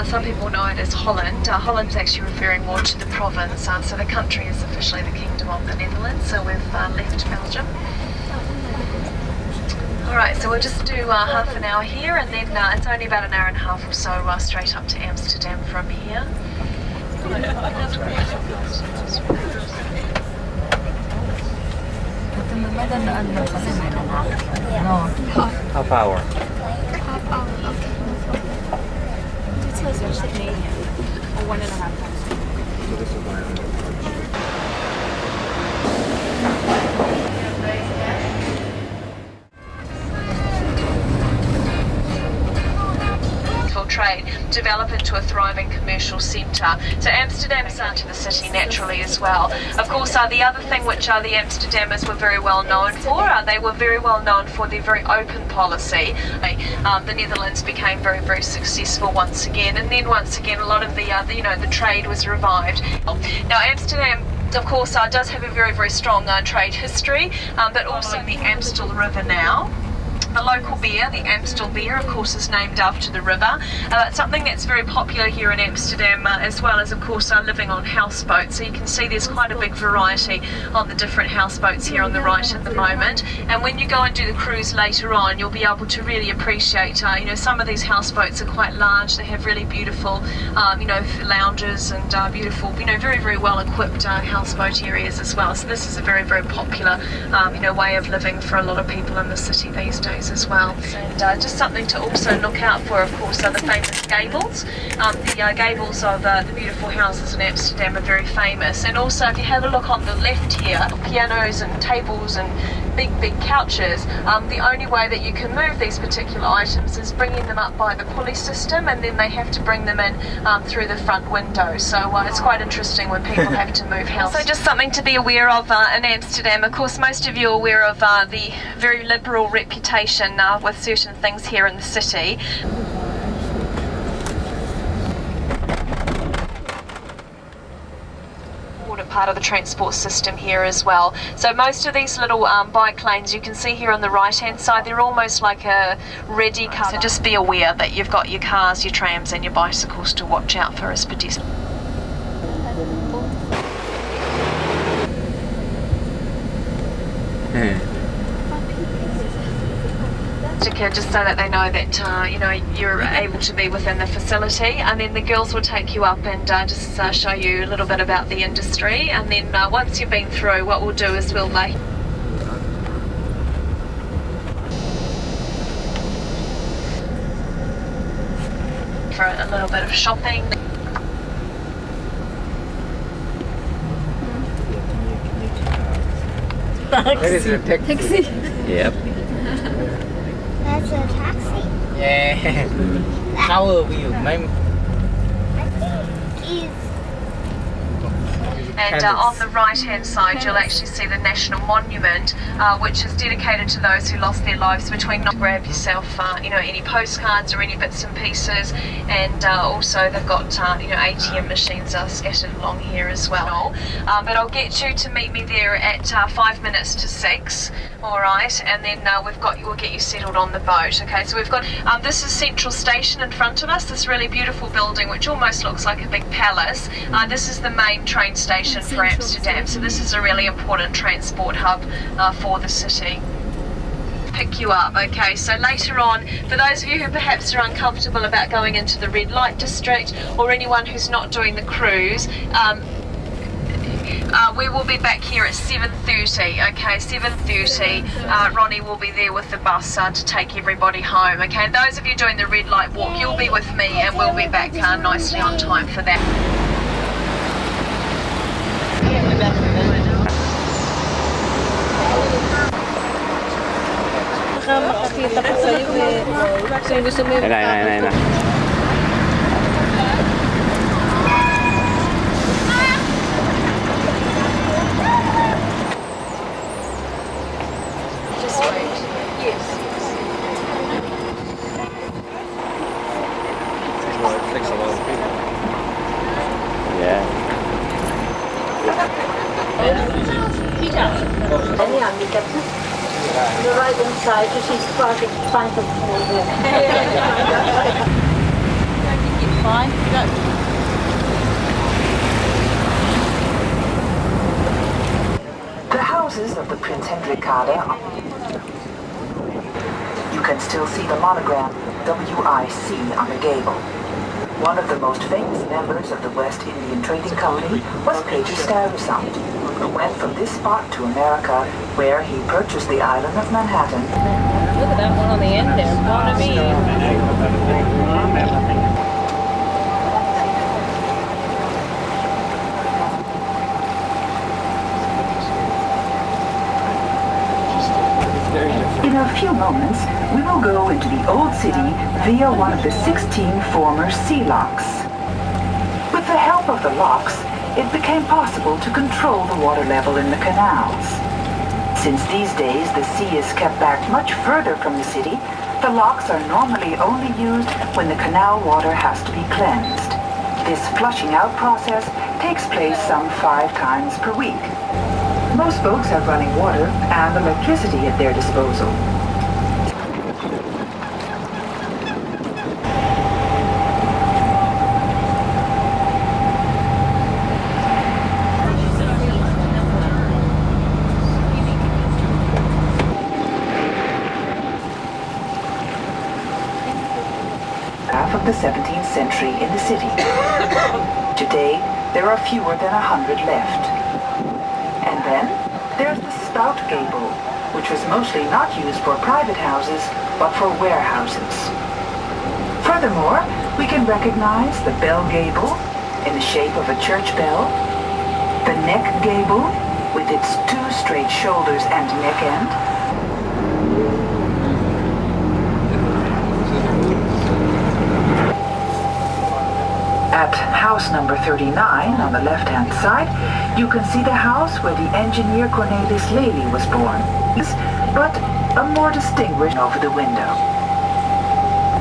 some people know it as Holland. Holland's actually referring more to the province, so the country is officially the Kingdom of the Netherlands, so we've left Belgium. Alright, so we'll just do half an hour here, and then it's only about an hour and a half or so straight up to Amsterdam from here. Half hour. Half hour, okay. It says you're Canadian. Or 1.5 hours. Trade develop into a thriving commercial centre. So Amsterdam's into the city naturally as well. Of course, the other thing which the Amsterdammers were very well known for, they were very well known for their very open policy. The Netherlands became very, very successful once again, and then once again a lot of the the trade was revived. Now Amsterdam, of course, does have a very, very strong trade history, but also the Amstel River now. The local beer, the Amstel beer, of course, is named after the river. It's something that's very popular here in Amsterdam, as well as, of course, living on houseboats. So you can see there's quite a big variety on the different houseboats here on the right at the moment. And when you go and do the cruise later on, you'll be able to really appreciate, some of these houseboats are quite large. They have really beautiful, lounges and beautiful, very, very well equipped houseboat areas as well. So this is a very, very popular, way of living for a lot of people in the city these days as well. And just something to also look out for, of course, are the famous gables. The gables of the beautiful houses in Amsterdam are very famous. And also, if you have a look on the left here, pianos and tables and big couches, the only way that you can move these particular items is bringing them up by the pulley system, and then they have to bring them in through the front window. So it's quite interesting when people have to move house. So just something to be aware of in Amsterdam. Of course, most of you are aware of the very liberal reputation with certain things here in the city. Part of the transport system here as well. So most of these little bike lanes you can see here on the right hand side, they're almost like a ready car. So just be aware that you've got your cars, your trams and your bicycles to watch out for as pedestrians. Just so that they know that you're able to be within the facility, and then the girls will take you up and just show you a little bit about the industry, and then once you've been through, what we'll do is we'll for a little bit of shopping. That is a taxi. Yep. That's a taxi. Yeah. Power wheel. And on the right hand side you'll actually see the National Monument, which is dedicated to those who lost their lives between. Grab yourself any postcards or any bits and pieces, and also they've got ATM machines scattered along here as well. But I'll get you to meet me there at 5 minutes to 6. Alright, and then we'll get you settled on the boat. Okay, so we've got this is Central Station in front of us, this really beautiful building which almost looks like a big palace. This is the main train station for Amsterdam, so this is a really important transport hub for the city. Pick you up. Okay, so later on, for those of you who perhaps are uncomfortable about going into the red light district, or anyone who's not doing the cruise, we will be back here at 7:30. Okay, 7:30. Ronnie will be there with the bus to take everybody home. Okay, and those of you doing the red light walk, you'll be with me, and we'll be back nicely on time for that. Makakita ko sa'yo so gusto mo yung Just wait. Yes. Well, it takes a lot of people. Yeah. the right hand side, you see parking fine for 4 minutes. 5. Zentrikade. You can still see the monogram WIC on the gable. One of the most famous members of the West Indian Trading Company was Peter Stuyvesant, who went from this spot to America, where he purchased the island of Manhattan. Look at that one on the end there. What do you mean? In a few moments, we will go into the Old City via one of the 16 former sea locks. With the help of the locks, it became possible to control the water level in the canals. Since these days the sea is kept back much further from the city, the locks are normally only used when the canal water has to be cleansed. This flushing out process takes place some 5 times per week. Most folks have running water and electricity at their disposal. Half of the 17th century in the city. Today, there are fewer than 100 left. And then, there's the spout gable, which was mostly not used for private houses, but for warehouses. Furthermore, we can recognize the bell gable, in the shape of a church bell, the neck gable, with its 2 straight shoulders and neck end, at house number 39 on the left-hand side, you can see the house where the engineer Cornelis Lely was born, but a more distinguished over the window.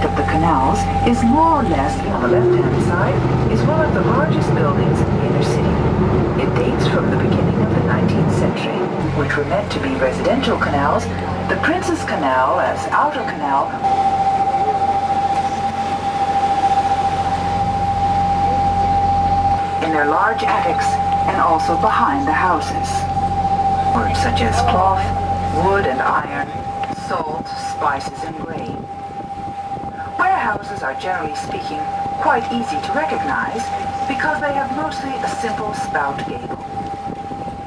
Of the canals is more or less on the left-hand side is one of the largest buildings in the inner city. It dates from the beginning of the 19th century, which were meant to be residential canals. The Prince's Canal as outer canal in their large attics and also behind the houses. Words such as cloth, wood and iron, salt, spices and grain. Warehouses are generally speaking quite easy to recognize because they have mostly a simple spout gable.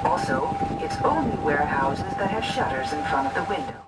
Also, it's only warehouses that have shutters in front of the window.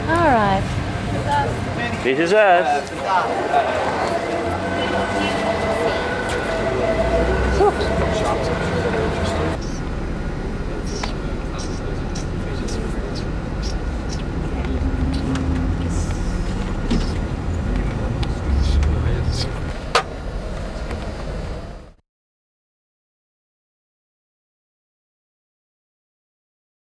All right. This is us.